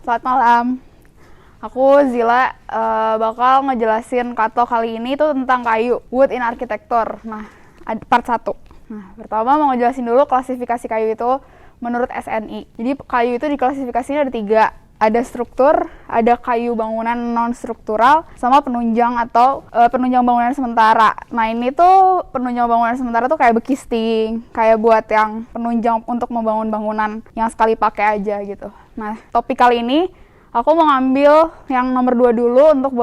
Selamat malam. Aku Zila bakal ngejelasin katalog kali ini tuh tentang kayu, wood in architecture. Nah, part 1. Nah, pertama mau ngejelasin dulu klasifikasi kayu itu menurut SNI. Jadi kayu itu diklasifikasinya ada 3. Ada struktur, ada kayu bangunan non-struktural, sama penunjang atau penunjang bangunan sementara. Nah, ini tuh penunjang bangunan sementara tuh kayak bekisting, kayak buat yang penunjang untuk membangun bangunan yang sekali pakai aja gitu. Nah, topik kali ini aku mau ngambil yang nomor 2 dulu untuk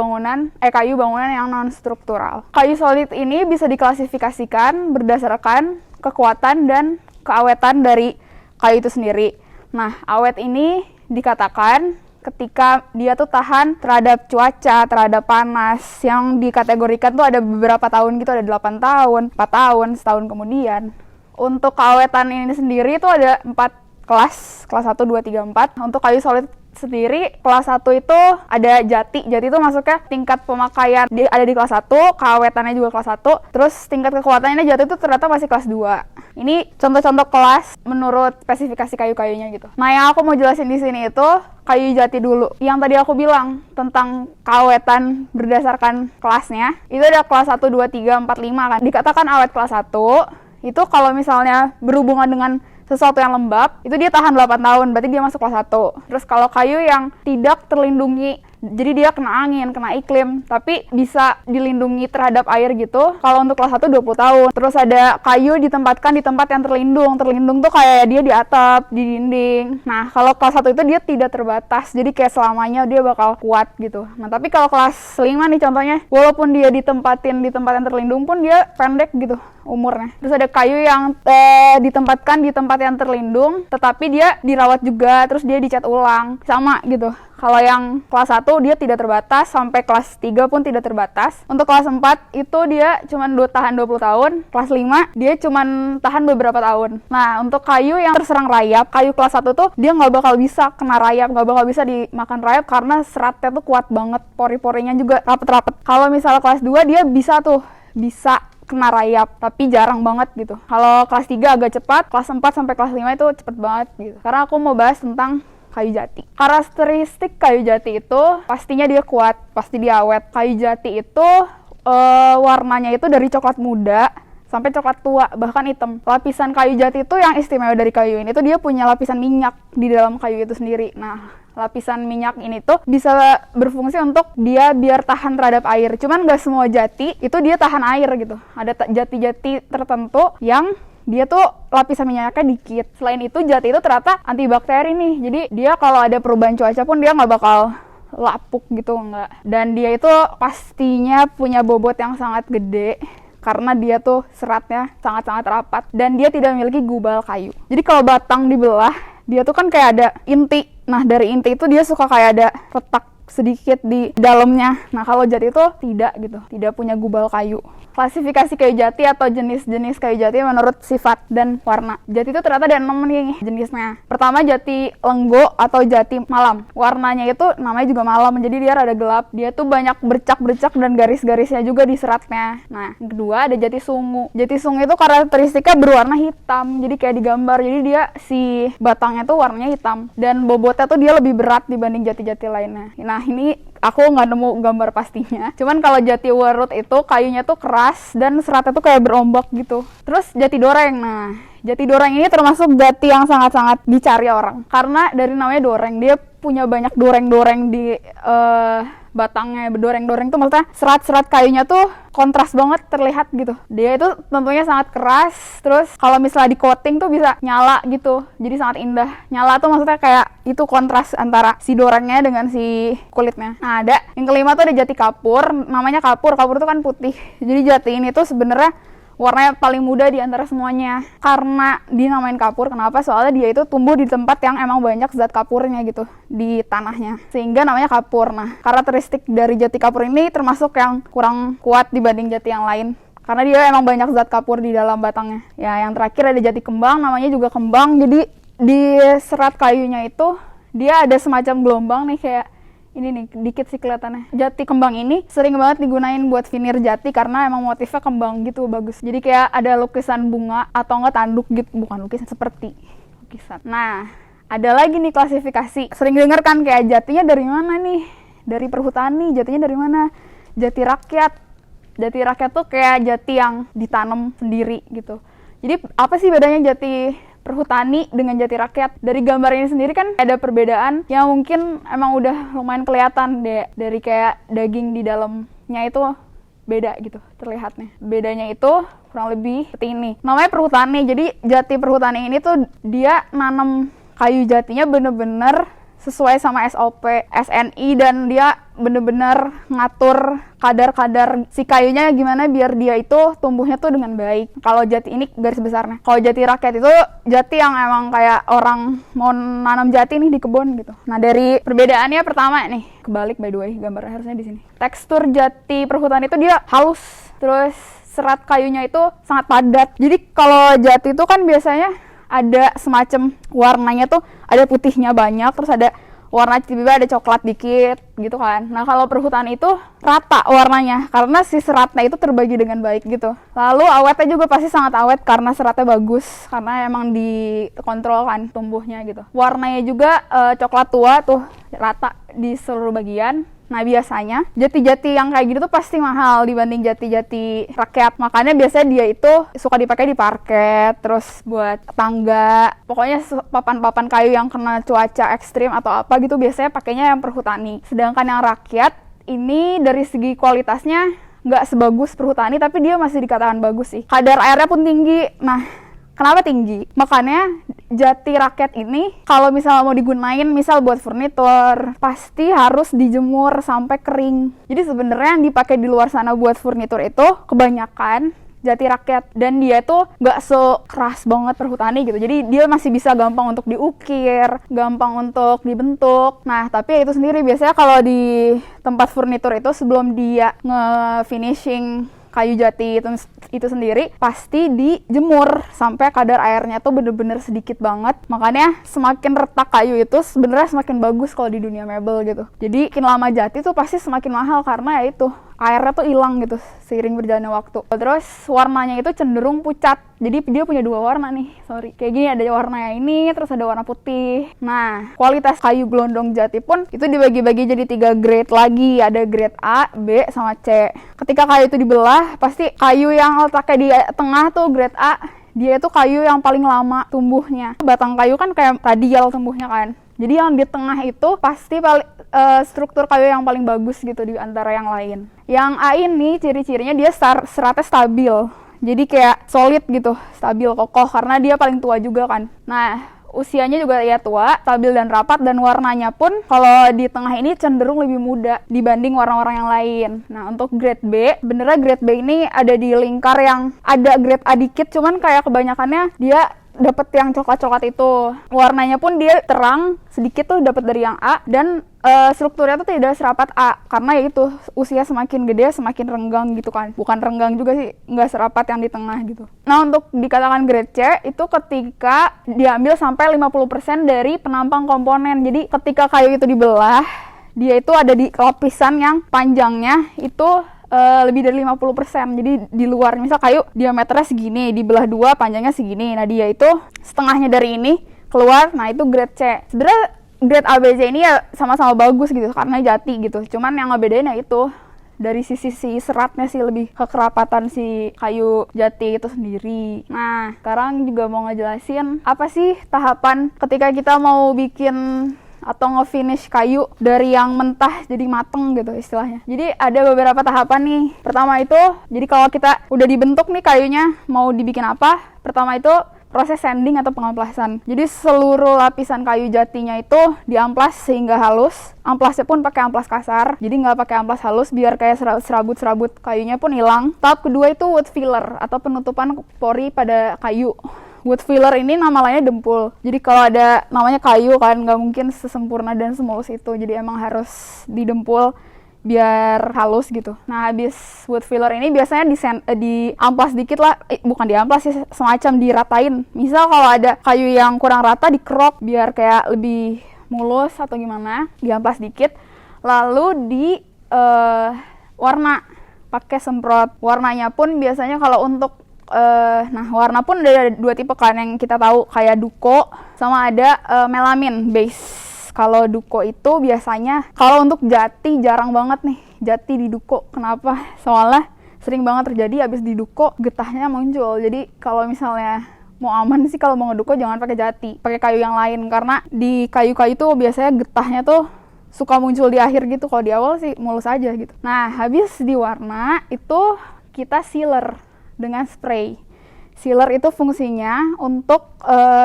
kayu bangunan yang non-struktural. Kayu solid ini bisa diklasifikasikan berdasarkan kekuatan dan keawetan dari kayu itu sendiri. Nah, awet ini dikatakan ketika dia tuh tahan terhadap cuaca, terhadap panas, yang dikategorikan tuh ada beberapa tahun gitu, ada 8 tahun, 4 tahun, setahun kemudian. Untuk keawetan ini sendiri tuh ada 4 kelas 1, 2, 3, 4. Untuk kayu solid sendiri, kelas 1 itu ada jati. Jati itu masuknya tingkat pemakaian ada di kelas 1, keawetannya juga kelas 1. Terus tingkat kekuatannya jati itu ternyata masih kelas 2. Ini contoh-contoh kelas menurut spesifikasi kayu-kayunya gitu. Nah, yang aku mau jelasin di sini itu kayu jati dulu. Yang tadi aku bilang tentang keawetan berdasarkan kelasnya, itu ada kelas 1, 2, 3, 4, 5 kan. Dikatakan awet kelas 1 itu kalau misalnya berhubungan dengan sesuatu yang lembab, itu dia tahan 8 tahun, berarti dia masuk kelas 1. Terus kalau kayu yang tidak terlindungi, jadi dia kena angin, kena iklim, tapi bisa dilindungi terhadap air gitu, kalau untuk kelas 1 20 tahun. Terus ada kayu ditempatkan di tempat yang terlindung. Terlindung tuh kayak dia di atap, di dinding. Nah, kalau kelas 1 itu dia tidak terbatas, jadi kayak selamanya dia bakal kuat gitu. Nah, tapi kalau kelas 5 nih contohnya, walaupun dia ditempatin di tempat yang terlindung pun dia pendek gitu umurnya. Terus ada kayu yang ditempatkan di tempat yang terlindung, tetapi dia dirawat juga, terus dia dicat ulang, sama gitu. Kalau yang kelas 1 dia tidak terbatas, sampai kelas 3 pun tidak terbatas. Untuk kelas 4 itu dia cuma tahan 20 tahun, kelas 5 dia cuma tahan beberapa tahun. Nah, untuk kayu yang terserang rayap, kayu kelas 1 tuh dia nggak bakal bisa kena rayap, nggak bakal bisa dimakan rayap karena seratnya tuh kuat banget, pori-porinya juga rapet-rapet. Kalau misalnya kelas 2 dia bisa kena rayap, tapi jarang banget gitu. Kalau kelas 3 agak cepat, kelas 4 sampai kelas 5 itu cepet banget gitu. Karena aku mau bahas tentang kayu jati. Karakteristik kayu jati itu pastinya dia kuat, pasti dia awet. Kayu jati itu warnanya itu dari coklat muda sampai coklat tua, bahkan hitam. Lapisan kayu jati itu yang istimewa dari kayu ini tuh dia punya lapisan minyak di dalam kayu itu sendiri. Nah, lapisan minyak ini tuh bisa berfungsi untuk dia biar tahan terhadap air. Cuman nggak semua jati itu dia tahan air gitu. Ada jati-jati tertentu yang dia tuh lapisan minyaknya dikit. Selain itu jati itu ternyata antibakteri nih. Jadi dia kalau ada perubahan cuaca pun dia nggak bakal lapuk gitu, nggak. Dan dia itu pastinya punya bobot yang sangat gede karena dia tuh seratnya sangat-sangat rapat dan dia tidak memiliki gubal kayu. Jadi kalau batang dibelah, dia tuh kan kayak ada inti. Nah, dari inti itu dia suka kayak ada retak sedikit di dalamnya. Nah, kalau jati itu tidak gitu, tidak punya gubal kayu. Klasifikasi kayu jati atau jenis-jenis kayu jati menurut sifat dan warna. Jati itu ternyata ada 6 nih jenisnya. Pertama, jati lenggo atau jati malam. Warnanya itu namanya juga malam, jadi dia rada gelap. Dia tuh banyak bercak-bercak dan garis-garisnya juga di seratnya. Nah, yang kedua ada jati sungu. Jati sungu itu karakteristiknya berwarna hitam, jadi kayak digambar. Jadi dia si batangnya tuh warnanya hitam dan bobotnya tuh dia lebih berat dibanding jati-jati lainnya. Nah, ini aku nggak nemu gambar pastinya. Cuman kalau jati werut itu kayunya tuh keras dan seratnya tuh kayak berombak gitu. Terus jati doreng. Nah, jati doreng ini termasuk jati yang sangat-sangat dicari orang. Karena dari namanya doreng, dia punya banyak doreng-doreng di batangnya. Doreng-doreng tuh maksudnya serat-serat kayunya tuh kontras banget terlihat gitu. Dia itu tentunya sangat keras. Terus kalau misalnya di coating tuh bisa nyala gitu. Jadi sangat indah. Nyala tuh maksudnya kayak itu kontras antara si dorengnya dengan si kulitnya. Nah, ada yang kelima tuh ada jati kapur. Namanya kapur. Kapur tuh kan putih. Jadi jati ini tuh sebenarnya warnanya paling muda di antara semuanya. Karena dinamain kapur, kenapa? Soalnya dia itu tumbuh di tempat yang emang banyak zat kapurnya gitu di tanahnya, sehingga namanya kapur. Nah, karakteristik dari jati kapur ini termasuk yang kurang kuat dibanding jati yang lain, karena dia emang banyak zat kapur di dalam batangnya. Ya, yang terakhir ada jati kembang, namanya juga kembang. Jadi di serat kayunya itu dia ada semacam gelombang nih, kayak ini nih, dikit sih kelihatannya. Jati kembang ini sering banget digunain buat veneer jati karena emang motifnya kembang gitu, bagus. Jadi kayak ada lukisan bunga atau enggak tanduk gitu, bukan lukisan, seperti lukisan. Nah, ada lagi nih klasifikasi. Sering denger kan kayak jatinya dari mana nih? Dari perhutani, jatinya dari mana? Jati rakyat. Jati rakyat tuh kayak jati yang ditanam sendiri gitu. Jadi apa sih bedanya jati perhutani dengan jati rakyat? Dari gambar ini sendiri kan ada perbedaan yang mungkin emang udah lumayan kelihatan deh. Dari kayak daging di dalamnya itu beda gitu terlihatnya. Bedanya itu kurang lebih seperti ini. Namanya perhutani. Jadi jati perhutani ini tuh dia nanam kayu jatinya bener-bener sesuai sama SOP SNI, dan dia bener-bener ngatur kadar-kadar si kayunya gimana biar dia itu tumbuhnya tuh dengan baik. Kalau jati ini garis besarnya. Kalau jati rakyat itu jati yang emang kayak orang mau nanam jati nih di kebun gitu. Nah, dari perbedaannya pertama nih, kebalik by the way, gambarnya harusnya di sini. Tekstur jati perhutani itu dia halus, terus serat kayunya itu sangat padat. Jadi kalau jati itu kan biasanya ada semacam warnanya tuh ada putihnya banyak, terus ada warna tiba-tiba ada coklat dikit gitu kan. Nah, kalau perhutani itu rata warnanya karena si seratnya itu terbagi dengan baik gitu. Lalu awetnya juga pasti sangat awet karena seratnya bagus, karena emang dikontrol kan tumbuhnya gitu. Warnanya juga coklat tua tuh, rata di seluruh bagian. Nah, biasanya jati-jati yang kayak gitu tuh pasti mahal dibanding jati-jati rakyat. Makanya biasanya dia itu suka dipakai di parket, terus buat tangga. Pokoknya papan-papan kayu yang kena cuaca ekstrim atau apa gitu biasanya pakainya yang perhutani. Sedangkan yang rakyat ini dari segi kualitasnya nggak sebagus perhutani, tapi dia masih dikatakan bagus sih. Kadar airnya pun tinggi. Nah, kenapa tinggi? Makanya jati rakyat ini kalau misalnya mau digunain misal buat furnitur, pasti harus dijemur sampai kering. Jadi sebenarnya yang dipakai di luar sana buat furnitur itu kebanyakan jati rakyat, dan dia tuh nggak sekeras banget perhutani gitu. Jadi dia masih bisa gampang untuk diukir, gampang untuk dibentuk. Nah, tapi itu sendiri biasanya kalau di tempat furnitur itu sebelum dia nge-finishing kayu jati itu sendiri pasti dijemur sampai kadar airnya tuh bener-bener sedikit banget. Makanya semakin retak kayu itu sebenarnya semakin bagus kalau di dunia mebel gitu. Jadi makin lama jati tuh pasti semakin mahal karena ya itu airnya tuh hilang gitu seiring berjalannya waktu. Terus warnanya itu cenderung pucat. Jadi dia punya dua warna nih, kayak gini, ada warna ini, terus ada warna putih. Nah, kualitas kayu gelondong jati pun itu dibagi-bagi jadi 3 grade lagi. Ada grade A, B, sama C. Ketika kayu itu dibelah, pasti kayu yang letaknya di tengah tuh grade A, dia itu kayu yang paling lama tumbuhnya. Batang kayu kan kayak radial tumbuhnya kan. Jadi yang di tengah itu pasti struktur kayu yang paling bagus gitu di antara yang lain. Yang A ini ciri-cirinya dia seratnya stabil. Jadi kayak solid gitu, stabil, kokoh, karena dia paling tua juga kan. Nah, usianya juga ya tua, stabil dan rapat, dan warnanya pun kalau di tengah ini cenderung lebih muda dibanding warna-warna yang lain. Nah, untuk grade B, benernya grade B ini ada di lingkar yang ada grade A dikit, cuman kayak kebanyakannya dia dapat yang coklat-coklat itu. Warnanya pun dia terang sedikit tuh dapat dari yang A, dan strukturnya tuh tidak serapat A karena ya itu usia semakin gede semakin renggang gitu kan. Bukan renggang juga sih, nggak serapat yang di tengah gitu. Nah, untuk dikatakan grade C itu ketika diambil sampai 50% dari penampang komponen. Jadi ketika kayu itu dibelah, dia itu ada di lapisan yang panjangnya itu lebih dari 50%. Jadi di luar, misal kayu diameternya segini, dibelah 2, panjangnya segini. Nah, dia itu setengahnya dari ini keluar. Nah, itu grade C. Sebenarnya grade A, B, C ini ya sama-sama bagus gitu karena jati gitu. Cuman yang ngebedain ya itu dari sisi seratnya sih, lebih ke kerapatan si kayu jati itu sendiri. Nah, sekarang juga mau ngejelasin apa sih tahapan ketika kita mau bikin atau nge-finish kayu dari yang mentah jadi mateng gitu istilahnya. Jadi ada beberapa tahapan nih. Pertama itu, jadi kalau kita udah dibentuk nih kayunya mau dibikin apa, pertama itu proses sanding atau pengamplasan. Jadi seluruh lapisan kayu jatinya itu diamplas sehingga halus. Amplasnya pun pakai amplas kasar, jadi nggak pakai amplas halus biar kayak serabut-serabut kayunya pun hilang. Tahap kedua itu wood filler atau penutupan pori pada kayu. Wood filler ini nama lainnya dempul. Jadi kalau ada namanya kayu kan nggak mungkin sesempurna dan semulus itu. Jadi emang harus didempul biar halus gitu. Nah, habis wood filler ini biasanya di amplas dikit lah, bukan di amplas sih, semacam diratain. Misal kalau ada kayu yang kurang rata dikerok biar kayak lebih mulus atau gimana, diamplas dikit. Lalu warna pakai semprot. Warnanya pun biasanya kalau untuk Nah, warna pun ada 2 tipe kan yang kita tahu, kayak duko sama ada melamin base. Kalau duko itu biasanya, kalau untuk jati jarang banget nih jati di duko. Kenapa? Soalnya sering banget terjadi habis di duko getahnya muncul. Jadi kalau misalnya mau aman sih, kalau mau ngeduko jangan pakai jati, pakai kayu yang lain, karena di kayu-kayu tuh biasanya getahnya tuh suka muncul di akhir gitu. Kalau di awal sih mulus aja gitu. Nah, habis di warna itu kita sealer dengan spray. Sealer itu fungsinya untuk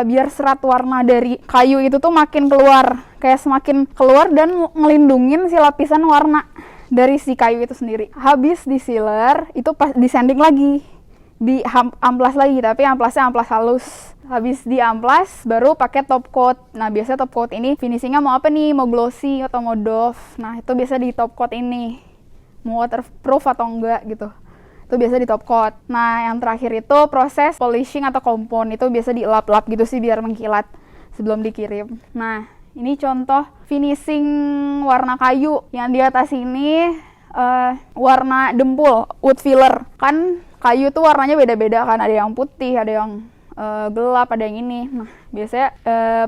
biar serat warna dari kayu itu tuh makin keluar, kayak semakin keluar dan ngelindungin si lapisan warna dari si kayu itu sendiri. Habis di sealer itu pas di sanding lagi, di amplas lagi, tapi amplasnya amplas halus. Habis di amplas baru pakai top coat. Nah, biasanya top coat ini finishingnya mau apa nih, mau glossy atau mau doff. Nah, itu biasa di top coat ini, mau waterproof atau enggak gitu, itu biasa di top coat. Nah, yang terakhir itu proses polishing atau compound, itu biasa dielap-lap gitu sih biar mengkilat sebelum dikirim. Nah, ini contoh finishing warna kayu. Yang di atas ini warna dempul, wood filler. Kan kayu tuh warnanya beda-beda kan, ada yang putih, ada yang gelap, ada yang ini. Nah, biasanya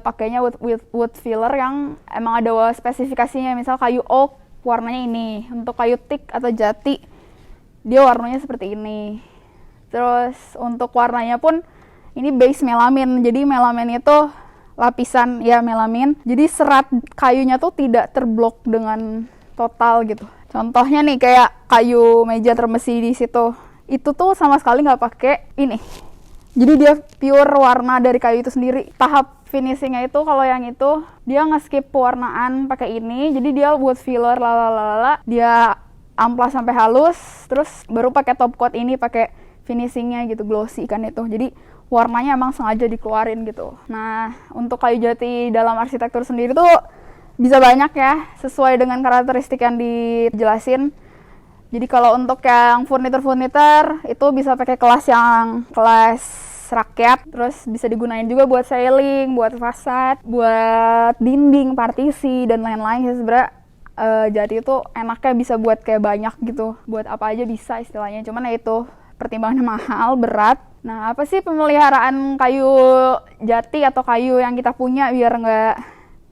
pakainya wood filler yang emang ada spesifikasinya. Misal kayu oak warnanya ini, untuk kayu teak atau jati dia warnanya seperti ini. Terus untuk warnanya pun ini base melamin. Jadi melamin itu lapisan ya melamin. Jadi serat kayunya tuh tidak terblok dengan total gitu. Contohnya nih kayak kayu meja termesi di situ. Itu tuh sama sekali nggak pakai ini. Jadi dia pure warna dari kayu itu sendiri. Tahap finishingnya itu kalau yang itu dia nge-skip pewarnaan pakai ini. Jadi dia wood filler lalalala. Dia amplas sampai halus, terus baru pakai top coat ini, pakai finishingnya gitu, glossy kan itu. Jadi warnanya emang sengaja dikeluarin gitu. Nah, untuk kayu jati dalam arsitektur sendiri tuh bisa banyak ya, sesuai dengan karakteristik yang dijelasin. Jadi kalau untuk yang furnitur itu bisa pakai kelas rakyat, terus bisa digunain juga buat ceiling, buat fasad, buat dinding, partisi dan lain-lain. Sebenarnya jati itu enaknya bisa buat kayak banyak gitu, buat apa aja bisa istilahnya. Cuman ya itu pertimbangannya mahal, berat. Nah, apa sih pemeliharaan kayu jati atau kayu yang kita punya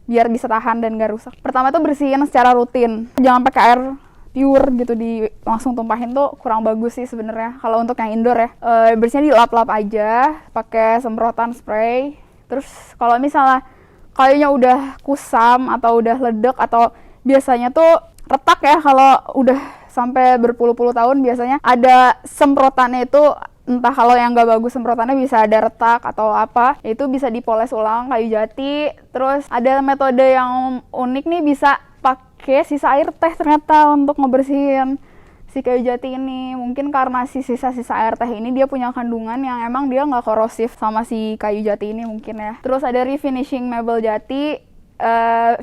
biar bisa tahan dan nggak rusak? Pertama tuh bersihin secara rutin. Jangan pakai air pure gitu, langsung tumpahin tuh kurang bagus sih sebenarnya kalau untuk yang indoor ya. Bersihnya dilap-lap aja pakai semprotan spray. Terus kalau misalnya kayunya udah kusam atau udah ledek, atau biasanya tuh retak ya, kalau udah sampai berpuluh-puluh tahun biasanya ada semprotannya itu, entah kalau yang nggak bagus semprotannya bisa ada retak atau apa, itu bisa dipoles ulang kayu jati. Terus ada metode yang unik nih, bisa pakai sisa air teh ternyata untuk ngebersihin si kayu jati ini. Mungkin karena si sisa-sisa air teh ini dia punya kandungan yang emang dia nggak korosif sama si kayu jati ini mungkin ya. Terus ada refinishing mebel jati.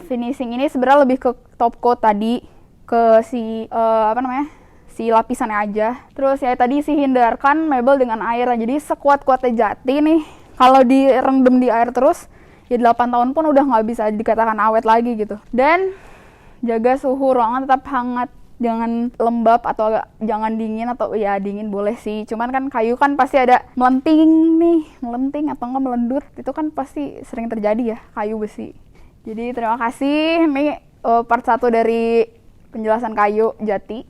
Finishing ini sebenarnya lebih ke top coat tadi, ke si si lapisannya aja. Terus ya tadi sih, hindarkan mebel dengan air. Jadi sekuat-kuatnya jati nih, kalau direndam di air terus ya 8 tahun pun udah nggak bisa dikatakan awet lagi gitu. Dan jaga suhu ruangan tetap hangat, jangan lembab atau jangan dingin, atau ya dingin boleh sih, cuman kan kayu kan pasti ada melenting atau nggak melendut, itu kan pasti sering terjadi ya kayu besi. Jadi terima kasih, ini part 1 dari penjelasan kayu jati.